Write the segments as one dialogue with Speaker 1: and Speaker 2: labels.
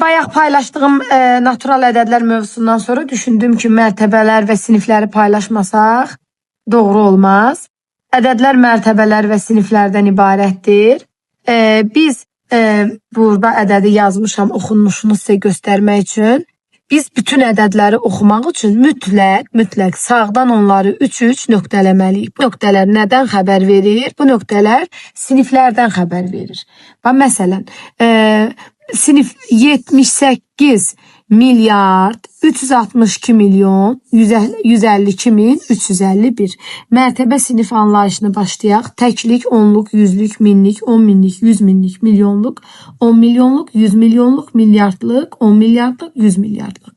Speaker 1: bayaq paylaşdığım natural ədədlər mövzusundan sonra düşündüm ki, mərtəbələr və sinifləri paylaşmasaq doğru olmaz. Ədədlər mərtəbələr və siniflərdən ibarətdir. Biz burada ədədi yazmışam, oxunuşunu sizə göstərmək üçün. Biz bütün ədədləri oxumaq üçün mütləq sağdan onları 3-3 nöqtələməliyik. Bu nöqtələr nədən xəbər verir? Bu nöqtələr siniflərdən xəbər verir. Məsələn, sinif 78 milyard 362 milyon 152 min 351. Mərtəbə sinif anlayışını başlayaq. Təklik, onluq, yüzlük, minlik, 10 minlik, 100 minlik, milyonluq, 10 milyonluq, 100 milyonluq, milyardlıq, 10 milyardlıq, 100 milyardlıq.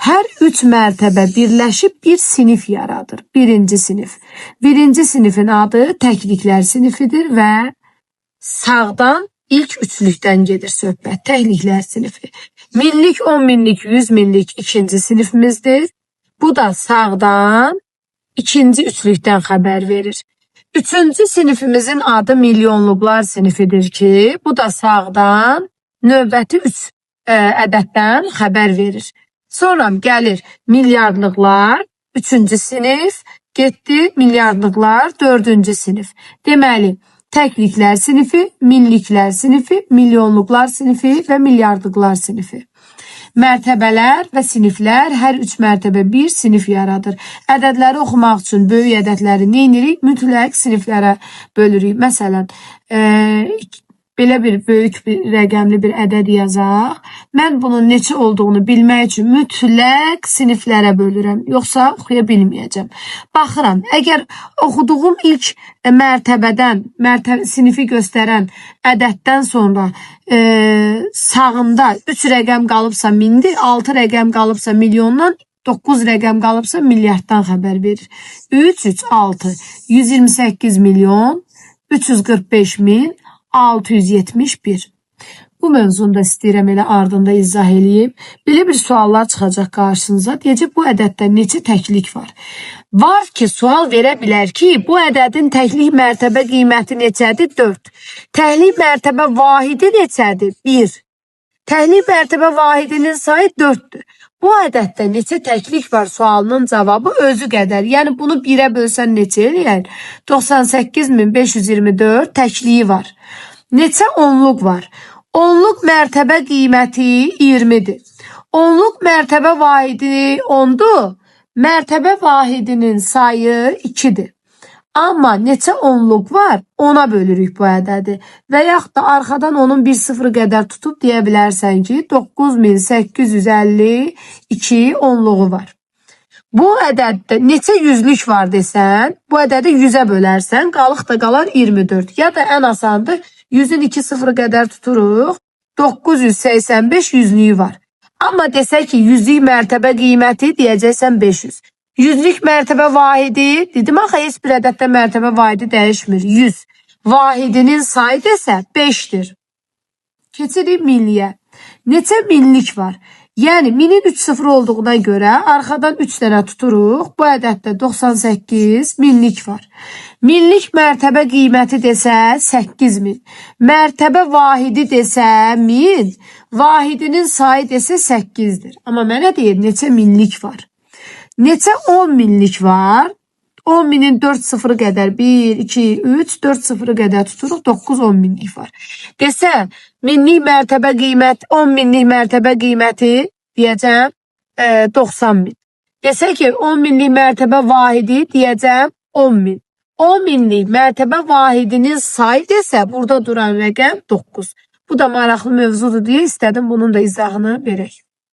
Speaker 1: Hər 3 mərtəbə birləşib bir sinif yaradır. Birinci sinif. Birinci sinifin adı təkliklər sinifidir və sağdan İlk üçlükdən gedir söhbət. Təkliklər sinifi. Minlik, 10 minlik, 100 minlik ikinci sinifimizdir. Bu da sağdan ikinci üçlükdən xəbər verir. Üçüncü sinifimizin adı milyonluqlar sinifidir ki, bu da sağdan növbəti 3 ədəddən xəbər verir. Sonra gəlir milyardlıqlar, üçüncü sinif, getdi milyardlıqlar, dördüncü sinif. Deməli, təkliklər sinifi, minliklər sinifi, milyonluqlar sinifi və milyardlıqlar sinifi. Mərtəbələr və siniflər hər 3 mərtəbə bir sinif yaradır. Ədədləri oxumaq üçün böyük ədədləri nə edirik? Mütləq siniflərə bölürük. Məsələn, belə bir böyük bir rəqəmli bir ədəd yazaq. Mən bunun neçə olduğunu bilmək üçün mütləq siniflərə bölürəm. Yoxsa oxuya bilməyəcəm. Baxıram, əgər oxuduğum ilk mərtəbədən, sinifi göstərən ədəddən sonra sağında 3 rəqəm qalıbsa mindir, 6 rəqəm qalıbsa milyondan, 9 rəqəm qalıbsa milyarddan xəbər verir. 3, 3, 6, 128 milyon, 345 min, 671. Bu mövzunda istəyirəm elə ardında izah eləyim. Belə bir suallar çıxacaq qarşınıza. Deyəcək, bu ədəddə neçə təklik var? Var ki, sual verə bilər ki, bu ədədin təklik mərtəbə qiyməti neçədir? 4. Təklik mərtəbə vahidi neçədir? 1. Təklik mərtəbə vahidinin sayı 4'dür. Bu ədəddə neçə təklik var sualının cavabı özü qədər. Yəni bunu 1'ə bölsən neçə eləyər? 98.524 təkliyi var. Neçə onluq var? Onluq mərtəbə qiyməti 20'dir. Onluq mərtəbə vahidi 10'dur. Mərtəbə vahidinin sayı 2'dir. Amma neçə onluq var? 10'a bölürük bu ədədi. Və yaxud da arxadan onun bir sıfır qədər tutub deyə bilərsən ki, 9852 onluğu var. Bu ədəddə neçə yüzlük var desən, bu ədədi 100'ə bölərsən, qalıq da qalar 24. Ya da ən asandır, 100'ün 2 sıfırı qədər tuturuq, 985 yüzlüyü var. Amma desək ki, yüzlük mərtəbə qiyməti deyəcəksən 500. Yüzlük mərtəbə vahidi, dedim axı heç bir ədəddə mərtəbə vahidi dəyişmir. 100. Vahidinin sayı desə 5'dir. Keçirik milliyə. Neçə minlik var? Yəni minin 3 sıfır olduğuna görə arxadan 3 dənə tuturuq. Bu ədəddə 98 minlik var. Minlik mərtəbə qiyməti desə 8000. Mərtəbə vahidi desə 1000. Vahidinin sayı desə 8'dir. Amma mənə deyir neçə minlik var? Neçə 10 minlik var? 10 minin 4 sıfırı qədər 1, 2, 3, 4 sıfırı qədər tuturuq 9-10 minlik var. Desə minlik mərtəbə qiyməti 10 minlik mərtəbə qiyməti deyəcəm 90 min. Desə ki 10 minlik mərtəbə vahidi deyəcəm 10 min. 10 minlik mərtəbə vahidinin sayı desə burada duran rəqəm 9. Bu da maraqlı mövzudur deyə istədim bunun da izahını verək.